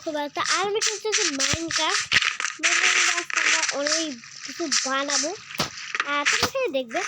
খুব একটা। আর আমি হচ্ছে মাইনক্রাফট আমরা অনেক কিছু বানাবো, আর তুমি সেটা দেখবে,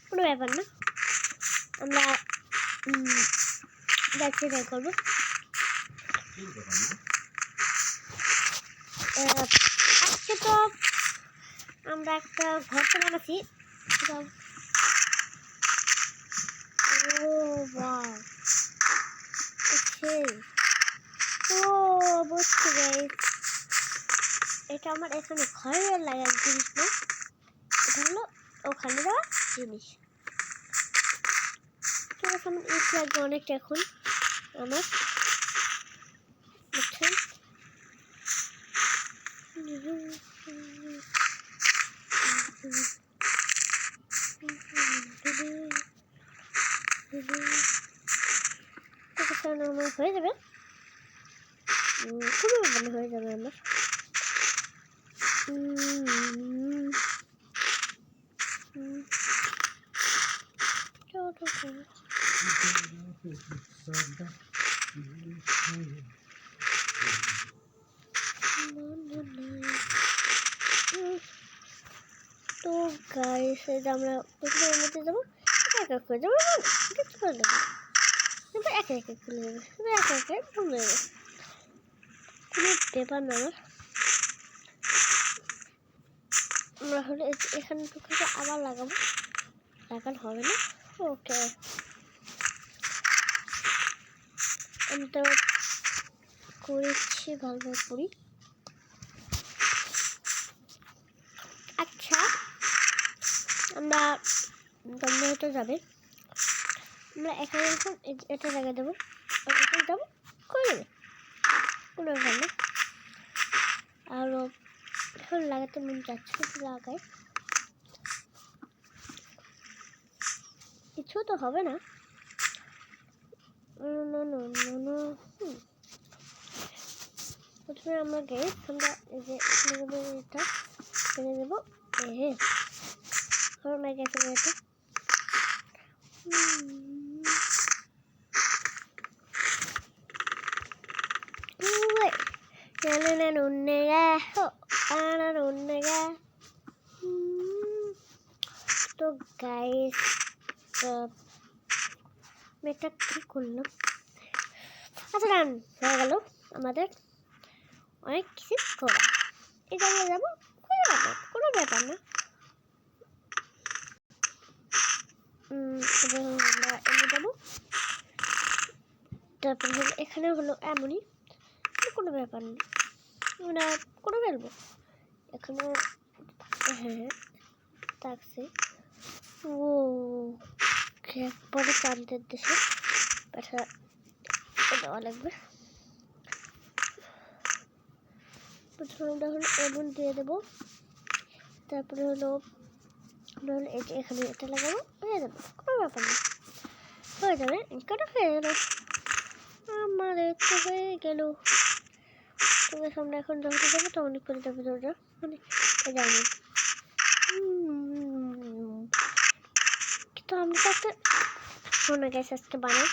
কোনো ব্যাপার না। আমরা দেখতে ট্রাই করবো। আজকে তো আমরা একটা ঘর তো বানাচ্ছি। বুঝতে গাইস, এটা আমার এখানে ঘরে লাগার জিনিস না, এটা হলো ওখানে দেওয়া জিনিস। ঠিক আছে, আমার ইট লাগবে অনেকটা এখন আমার, বুঝছেন? আমার হয়ে যাবে, খুবই ভালো হয়ে যাবে আমার। তো গাইস, আমরা প্রথমে মধ্যে যাবো, এক এক করে যাবো, কিছু করে দেবো, কিন্তু একে একে খুলে যাবে, শুধু একে একে খুলে যাবে, কোনো ব্যাপার না আমার। আমরা হলে এখানে ঢুকে আবার লাগাবো, লাগানো হবে না। ওকে, আমি তো করেছি, ভালোভাবে করি। আচ্ছা, আমরা দমে হতে যাবে, আমরা এখানে এখন এটা জায়গা দেবো, এখানে যাবো, করে দেবে, কোনো ব্যাপার না। আরও এখন লাগাতে মন যাচ্ছে, লাগাই, কিছু তো হবে না। প্রথমে আমরা গ্যাস, আমরা এই যে এটা ফেলে দেবো, আমরা গ্যাস এটা তো গাইস, এটা কি করলাম? আচ্ছা, গান হয়ে গেল আমাদের অনেক কিছু করা। এটা আমরা যাবো, কোনো ব্যাপার না। আমরা এনে যাবো, তারপর হলো এখানে হলো এমনই, কোনো ব্যাপার না, আমরা করে ফেলবো এখানে। হ্যাঁ, থাকছে। ও একবারে প্রান্তের দেশে পাঠা দেওয়া লাগবে। প্রথমে আমরা হলো এমন দিয়ে দেবো, তারপরে হলো এখানে এটা লাগাবো, হয়ে যাবে, কোনো ব্যাপার না, হয়ে যাবে, এটা হয়ে গেল আমাদের, তো হয়ে গেল। ঠিক আছে, আমরা এখন যখন যাবো তখন করে যাবো দরজা, মানে জানি। তো আমরা একটা শোনা গেছে আজকে বানাই,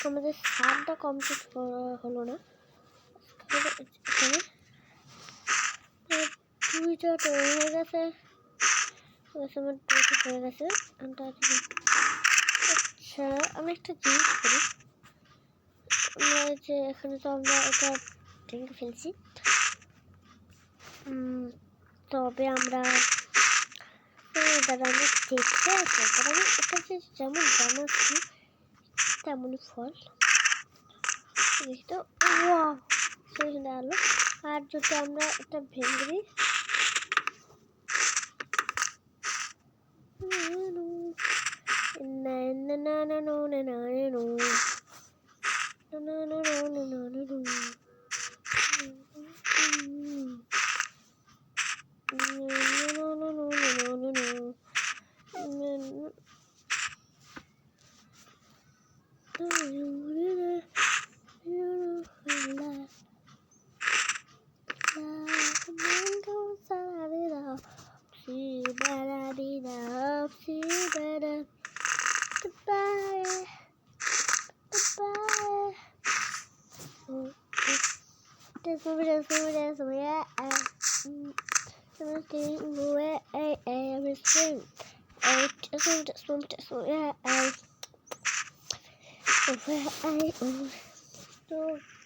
আমাদের সারটা কমপ্লিট হলো না, এখানে দুইটা হয়ে গেছে, আমার দুইটা হয়ে গেছে। আচ্ছা, আমি একটা জিনিস করি, আমরা যে এখানে তো আমরা এটা ভেঙে ফেলছি, তবে আমরা দাদা আমি দেখতে আসবো, আমি এটা যে যেমন বানাচ্ছি তেমনই ফল তো সেখানে আলো। আর যদি আমরা এটা ভেঙে দিই, তো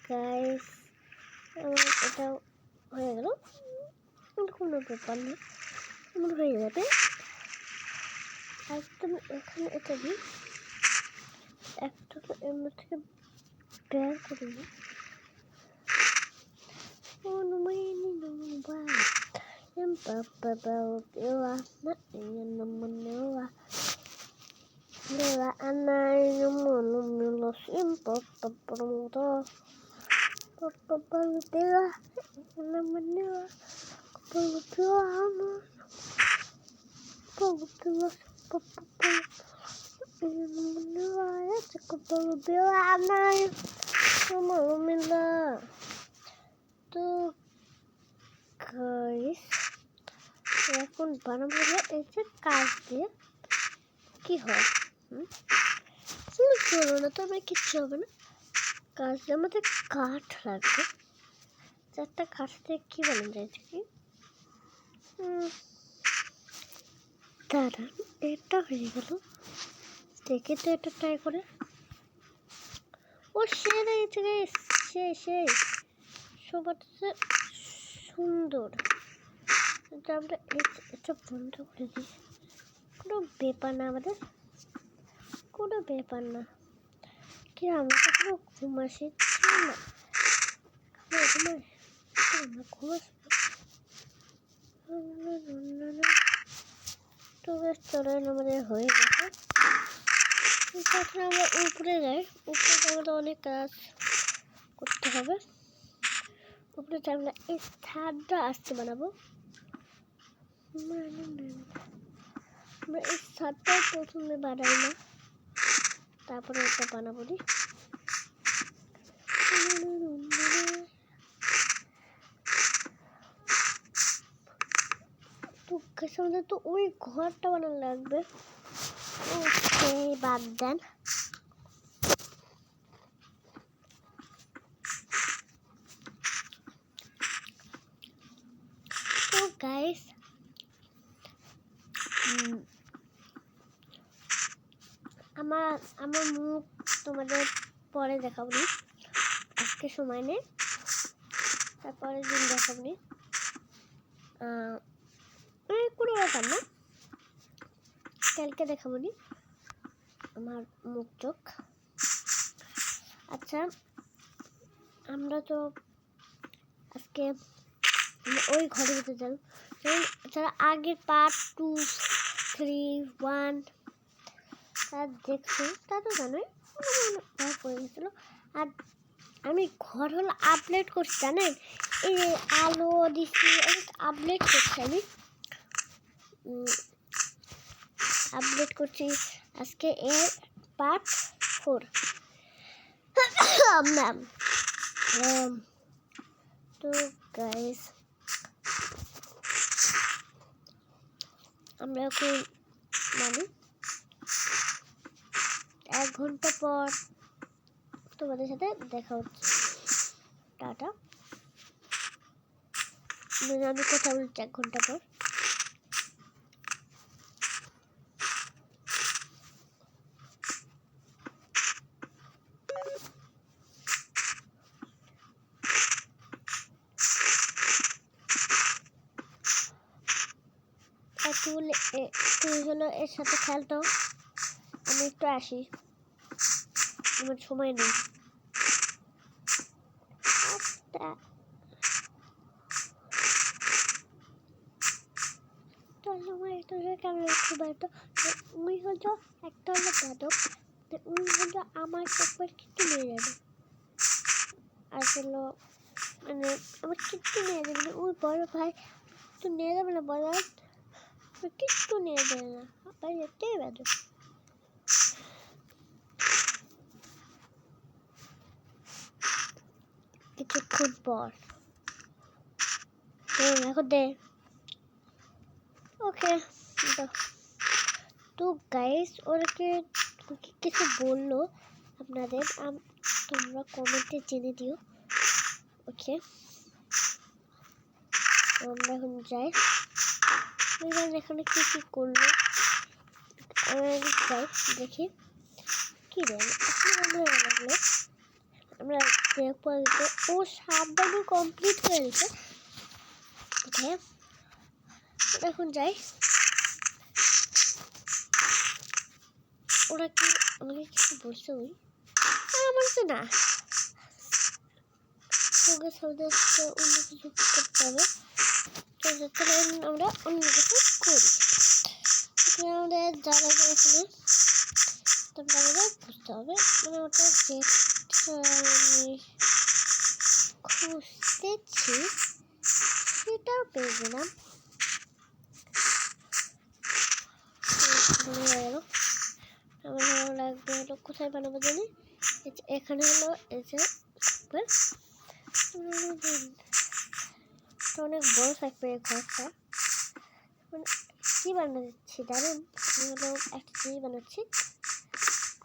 গাইস আমার এটা হয়ে গেল, কোনো ব্যাপার না, আমার হয়ে যাবে। একদম এখানে এটা দিই, একটা এর মধ্যে থেকে বের করে দিই। তো গাইস এখন বানাবো এই যে কাজ দিয়ে কি হয়, চলো না তো আমার কিচ্ছু হবে না। কাজ দিয়ে আমাদের কাঠ লাগবে, চারটা কাঠ দিয়ে কি বানানো যায় কি দাঁড়ান, এটা হয়ে গেল, দেখে তো এটা ট্রাই করে। ও সেই সবার সুন্দর। আমরা এটা বন্ধ করে দিই, কোনো ব্যাপার না, আমাদের কোনো ব্যাপার না। কি আমরা তো কোনো ঘুমাসি না, তো বেশ চলেন আমাদের হয়ে গেছে। এখন আমরা উপরে যাই, উপরে আমাদের অনেক কাজ করতে হবে। উপরে আমরা এই ছাদটা আসতে বানাবো, আমরা এই ছাদটা প্রথমে বানাই না, তারপরে এটা বানাবো। তো আমাদের তো ওই ঘরটা বানানো লাগবে, ওকে বাদ দেন। তো গাইস আমার মুখ তোমাদের পরে দেখাবো, আজকে সময় নেই, তারপরের দিন দেখাবো, কোনো ব্যাপার না, কালকে দেখাবো আমার মুখ চোখ। আচ্ছা আমরা তো আজকে ওই ঘরে যেতে চাই, যারা আগের পার্ট 2, 3, 1 তার দেখছো তা তো জানোই পড়ে গেছিল। আর আমি ঘর হলো আপলোড করছি, জানেন, এই যে আলো দিচ্ছি আপলোড করছি, আমি আপলোড করছি আজকে এর পার্ট 4। তো গাইস আমরা এখন মানে 1 ঘন্টা পর তোমাদের সাথে দেখা হচ্ছে, টাটা। আমি কথা বলছি 1 ঘন্টা পর। তুই হলো এর সাথে খেলতো, আমি একটু আসি, আমার সময় নেই। উই হলো একটা হলো বাদক, উই হলো আমার একবার কিট্টু নিয়ে যাবে, আসলে মানে আমার কিট্টু নিয়ে যাবে না, ওই বড় ভাই তো নিয়ে যাবে না, বড় কিট্টু নিয়ে যাবে না, ভাই এটাই বাদক। কিছুক্ষণ পর এখন দে, ওকে। তো গাইস ওরকে কিছু বললো আপনাদের, তোমরা কমেন্টে জেনে দিও, ওকে। আমরা এখন যাই, এখানে কি কি করলো যাই দেখি কি রে লাগলো। আমরা দেখবো ও সাবধানে কমপ্লিট হয়ে গেছে। এখন যাই, ওরা কি আমাকে কিছু বলছে? ওই বলছে না, ওকে সাথে অন্য কিছু করতে হবে। তো আমরা অন্য কিছু করি, আমাদের যা লাগে এখানে তারপরে আমাদের বুঝতে হবে। মানে ওটা যেটা আমি খুঁজতেছি সেটাও পেয়ে গেলাম। আমার ভালো লাগবে হলো কোথায় বানাবো জানি, এখানে হলো এই যে অনেক বড় থাকবে এই ঘরটা। মানে কী বানাচ্ছি জানেন, আমি হলো একটা জিনিস বানাচ্ছি।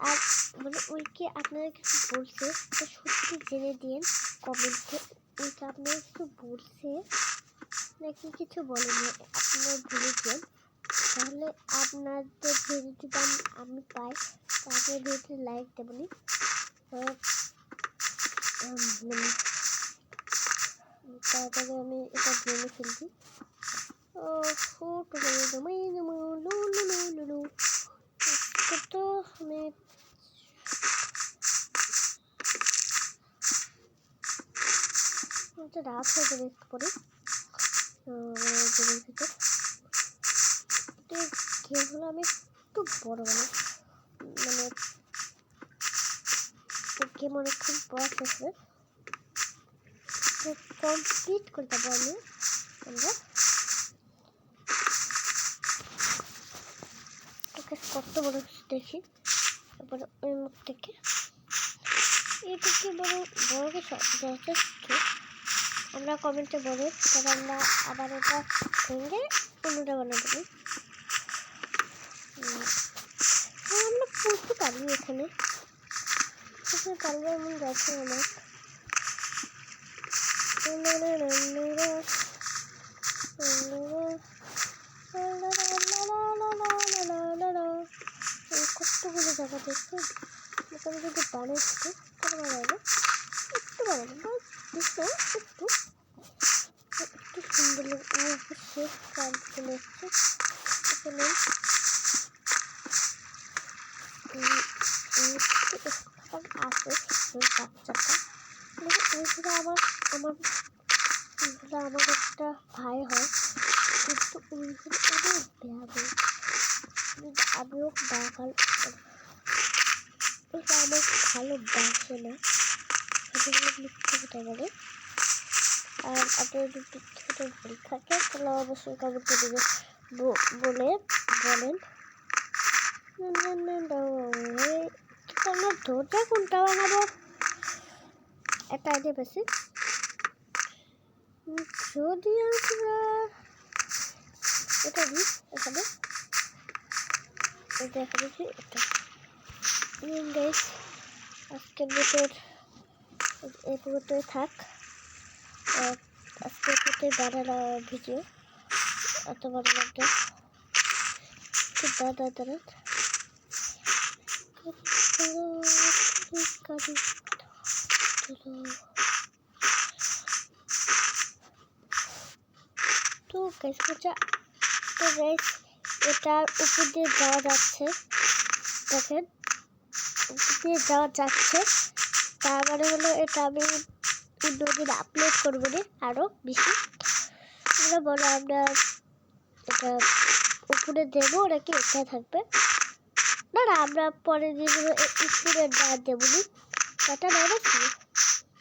আর মানে ওই কি আপনারা কিছু বলছে সত্যি জেনে দিন কমেন্টে, ওইটা আপনারা কিছু বলছে নাকি কিছু বলেনি আপনারা ভুলে দিন, তাহলে আপনাদের ভিডিওটা আমি পাই, তারপরে ভিডিওতে লাইক দেবনি। তারপরে আমি এটা জেনে ফেলছি। তো আমি রাত হয়ে যাবে একটু পরে। গেমের ভিতর গেমগুলো আমি একটু বড় মানে গেম অনেকক্ষণ পর শেষে কমপ্লিট করতে পারবো আমরা। কত বড় দেখি, তারপরে ওই মুখ থেকে এটা কি বড় বড় যথেষ্ট, আমরা কমেন্টে বলি, তাহলে আমরা আবার ওটা ভেঙে অন্যটা বানাতে পারি। আমরা পড়তে পারি এখানে পারবো এমন যাচ্ছে আমার। কতগুলো জায়গা দেখছি, আমি যদি বানাচ্ছি তাহলে বানাবো একটু বানাবো একটু একটু সুন্দর শেষ কাজ চলে এসছে। এখানে আছে ওই বাচ্চাটা, ওইগুলো আমার একটা ভাই হয়, কিন্তু ওইগুলো অনেক ব্যাবে আমিও দেখাল, ওইটা আমার ভালোবাসে না, সেগুলো মিথ্যে কথা বলে। আর আপনার যদি ছোটো ভুল থাকে তাহলে অবশ্যই কমেন্টে দিবে বলেন। আমরা ধরতে কোনটা বানাবো একটা আইডিয়া পেয়েছি, যদি আমরা এটা দিই এখানে দেখা দিচ্ছি এটা গাইস। আজকের ভিতর এই পুরোটাই থাক, আজকের ভিতরে বানানো ভিডিও এত ভালো লাগবে। দাদা তো গাইস এটার উপর দিয়ে যাওয়া যাচ্ছে, দেখেন উপর দিয়ে যাওয়া যাচ্ছে। তার মানে হলো এটা আমি নদীর আপলোড করবো না আরও বেশি। আমরা বলো আমরা এটা উপরে দেবো নাকি এখানে থাকবে, না আমরা পরে দিয়ে দেবো উপরে না দেবো নি, এটা না